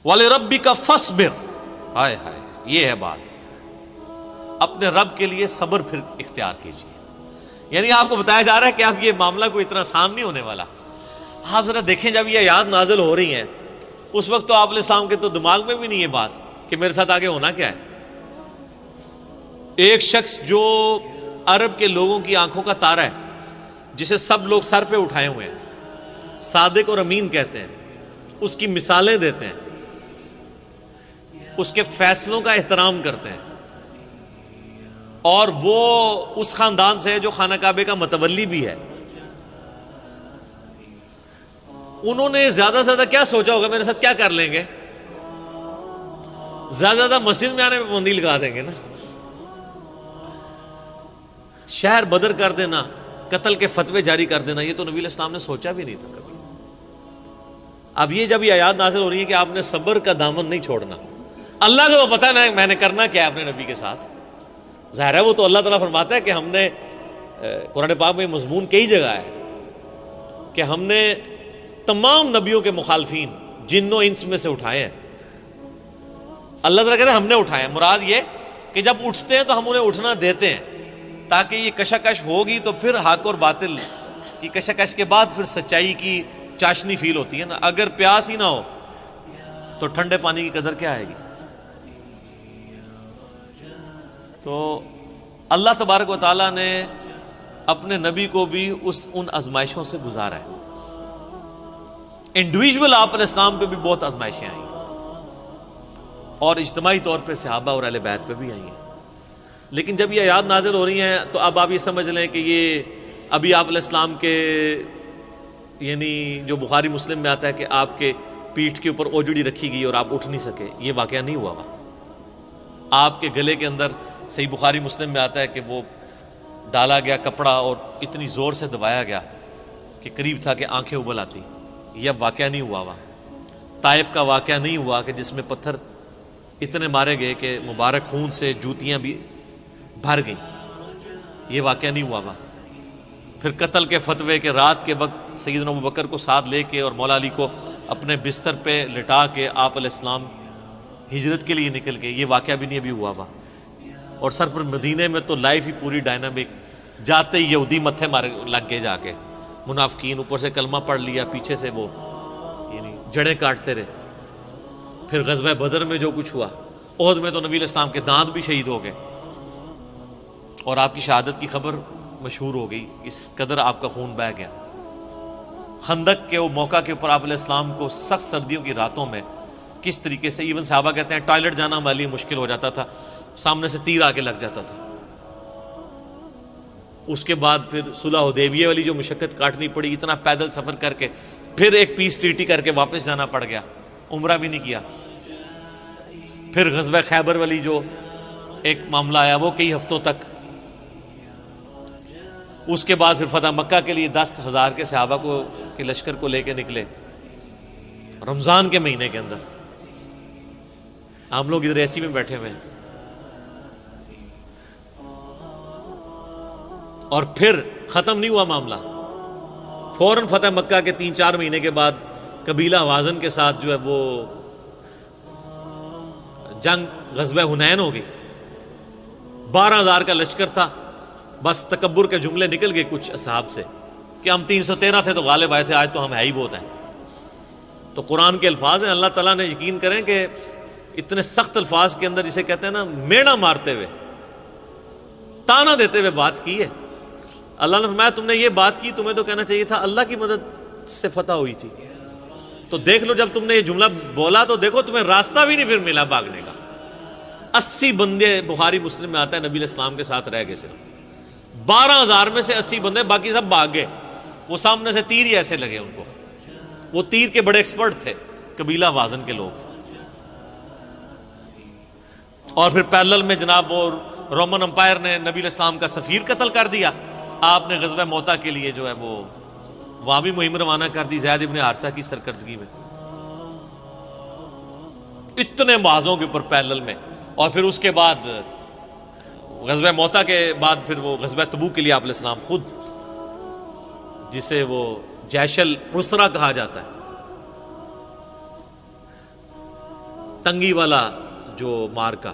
وَلِرَبِّكَ فَاصْبِرْ، ہائے ہائے، یہ ہے بات، اپنے رب کے لیے صبر پھر اختیار کیجیے. یعنی آپ کو بتایا جا رہا ہے کہ اب یہ معاملہ کوئی اتنا آسان نہیں ہونے والا. آپ ذرا دیکھیں جب یہ آیات نازل ہو رہی ہیں اس وقت تو آپ علیہ السلام کے تو دماغ میں بھی نہیں یہ بات کہ میرے ساتھ آگے ہونا کیا ہے. ایک شخص جو عرب کے لوگوں کی آنکھوں کا تارا ہے، جسے سب لوگ سر پہ اٹھائے ہوئے ہیں، صادق اور امین کہتے ہیں، اس کی مثالیں دیتے ہیں، اس کے فیصلوں کا احترام کرتے ہیں، اور وہ اس خاندان سے ہے جو خانہ کعبے کا متولی بھی ہے. انہوں نے زیادہ سے زیادہ کیا سوچا ہوگا میرے ساتھ کیا کر لیں گے؟ زیادہ زیادہ مسجد میں آنے میں پابندی لگا دیں گے نا، شہر بدر کر دینا، قتل کے فتوے جاری کر دینا. یہ تو نبی علیہ السلام نے سوچا بھی نہیں تھا کبھی. اب یہ جب یہ آیات نازل ہو رہی ہے کہ آپ نے صبر کا دامن نہیں چھوڑنا، اللہ کو تو پتہ نہیں میں نے کرنا کیا ہے اپنے نبی کے ساتھ. ظاہر ہے وہ تو اللہ تعالیٰ فرماتا ہے کہ ہم نے قرآن پاک میں مضمون کئی جگہ ہے کہ ہم نے تمام نبیوں کے مخالفین جن و انس میں سے اٹھائے ہیں. اللہ تعالیٰ کہتے ہیں ہم نے اٹھائے ہیں. مراد یہ کہ جب اٹھتے ہیں تو ہم انہیں اٹھنا دیتے ہیں تاکہ یہ کشاکش ہوگی تو پھر حق اور باطل کی کشاکش کے بعد پھر سچائی کی چاشنی فیل ہوتی ہے نا. اگر پیاس ہی نہ ہو تو ٹھنڈے پانی کی قدر کیا آئے گی؟ تو اللہ تبارک و تعالیٰ نے اپنے نبی کو بھی ان آزمائشوں سے گزارا ہے. انڈیویجول آپ علیہ السلام پہ بھی بہت آزمائشیں آئیں اور اجتماعی طور پہ صحابہ اور اہل بیت پہ بھی آئی ہیں. لیکن جب یہ آیات نازل ہو رہی ہیں تو اب آپ یہ سمجھ لیں کہ یہ ابھی آپ علیہ السلام کے یعنی جو بخاری مسلم میں آتا ہے کہ آپ کے پیٹھ کے اوپر اوجڑی رکھی گئی اور آپ اٹھ نہیں سکے، یہ واقعہ نہیں ہوا. آپ کے گلے کے اندر صحیح بخاری مسلم میں آتا ہے کہ وہ ڈالا گیا کپڑا اور اتنی زور سے دبایا گیا کہ قریب تھا کہ آنکھیں ابل آتی. یہ واقعہ نہیں ہوا. طائف کا واقعہ نہیں ہوا کہ جس میں پتھر اتنے مارے گئے کہ مبارک خون سے جوتیاں بھی بھر گئیں. یہ واقعہ نہیں ہوا. پھر قتل کے فتوے کے رات کے وقت سیدنا ابوبکر کو ساتھ لے کے اور مولا علی کو اپنے بستر پہ لٹا کے آپ علیہ السلام ہجرت کے لیے نکل گئے. یہ واقعہ بھی نہیں ابھی ہوا. اور سر پر مدینے میں تو لائف ہی پوری ڈائنامک، جاتے ہی یہودی متھے مار لگ گئے، جا کے منافقین اوپر سے کلمہ پڑھ لیا، پیچھے سے وہ یعنی جڑیں کاٹتے رہے. پھر غزوہ بدر میں جو کچھ ہوا، احد میں تو نبی علیہ السلام کے دانت بھی شہید ہو گئے اور آپ کی شہادت کی خبر مشہور ہو گئی، اس قدر آپ کا خون بہہ گیا. خندق کے وہ موقع کے اوپر آپ علیہ السلام کو سخت سردیوں کی راتوں میں کس طریقے سے ایون صحابہ کہتے ہیں ٹوائلٹ جانا ہمارے لیے مشکل ہو جاتا تھا، سامنے سے تیر آ کے لگ جاتا تھا. اس کے بعد پھر صلح حدیبیہ والی جو مشقت کاٹنی پڑی، اتنا پیدل سفر کر کے، پھر ایک پیس ٹریٹی کر کے واپس جانا پڑ گیا، عمرہ بھی نہیں کیا. پھر غزوہ خیبر والی جو ایک معاملہ آیا وہ کئی ہفتوں تک. اس کے بعد پھر فتح مکہ کے لیے 10,000 کے صحابہ کو کے لشکر کو لے کے نکلے رمضان کے مہینے کے اندر. ہم لوگ ادھر ایسی میں بیٹھے ہوئے ہیں. اور پھر ختم نہیں ہوا معاملہ، فوراً فتح مکہ کے 3-4 مہینے کے بعد قبیلہ حوازن کے ساتھ جو ہے وہ جنگ غزوہ حنین ہو گئی. 12,000 کا لشکر تھا. بس تکبر کے جملے نکل گئے کچھ اصحاب سے کہ ہم 313 تھے تو غالب آئے تھے، آج تو ہم ہے ہی بہت ہیں. تو قرآن کے الفاظ ہیں، اللہ تعالیٰ نے یقین کریں کہ اتنے سخت الفاظ کے اندر جسے کہتے ہیں نا میڑا مارتے ہوئے، تانا دیتے ہوئے بات کی ہے. اللہ نے فرمایا تم نے یہ بات کی، تمہیں تو کہنا چاہیے تھا اللہ کی مدد سے فتح ہوئی تھی. تو دیکھ لو جب تم نے یہ جملہ بولا تو دیکھو تمہیں راستہ بھی نہیں پھر ملا بھاگنے کا. 80 بندے بخاری مسلم میں آتا ہے نبی علیہ السلام کے ساتھ رہ گئے. صرف 12,000 میں سے 80 بندے، باقی سب بھاگ گئے. وہ سامنے سے تیر ہی ایسے لگے ان کو. وہ تیر کے بڑے ایکسپرٹ تھے قبیلہ وازن کے لوگ. اور پھر پیرلل میں جناب وہ رومن امپائر نے نبی علیہ السلام کا سفیر قتل کر دیا. آپ نے غزوہ موتا کے لیے جو ہے وہ وہاں بھی مہم روانہ کر دی زید ابن حارثہ کی سرکردگی میں. اتنے معاذوں کے اوپر پیرلل میں. اور پھر اس کے بعد غزوہ موتا کے بعد پھر وہ غزوہ تبوک کے لیے آپ علیہ السلام خود، جسے وہ جیش العسرہ کہا جاتا ہے، تنگی والا جو مارکا.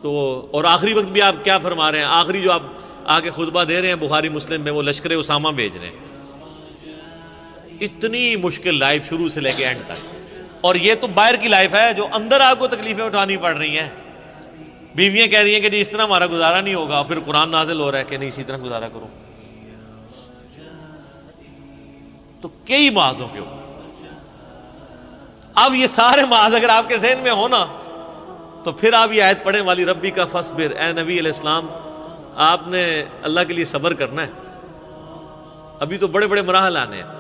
تو اور آخری وقت بھی آپ کیا فرما رہے ہیں؟ آخری جو آپ آگے خطبہ دے رہے ہیں بخاری مسلم میں، وہ لشکر اسامہ بھیج رہے ہیں. اتنی مشکل لائف شروع سے لے کے اینڈ تک. اور یہ تو باہر کی لائف ہے، جو اندر آپ کو تکلیفیں اٹھانی پڑ رہی ہیں. بیویاں کہہ رہی ہیں کہ جی اس طرح ہمارا گزارا نہیں ہوگا، پھر قرآن نازل ہو رہا ہے کہ نہیں اسی طرح گزارا کرو. تو کئی معاذوں کے اوپر. اب یہ سارے معاذ اگر آپ کے ذہن میں ہونا تو پھر آپ یہ آیت پڑھیں والی ربی کا فصبر. اے نبی علیہ السلام، آپ نے اللہ کے لیے صبر کرنا ہے. ابھی تو بڑے بڑے مراحل آنے ہیں.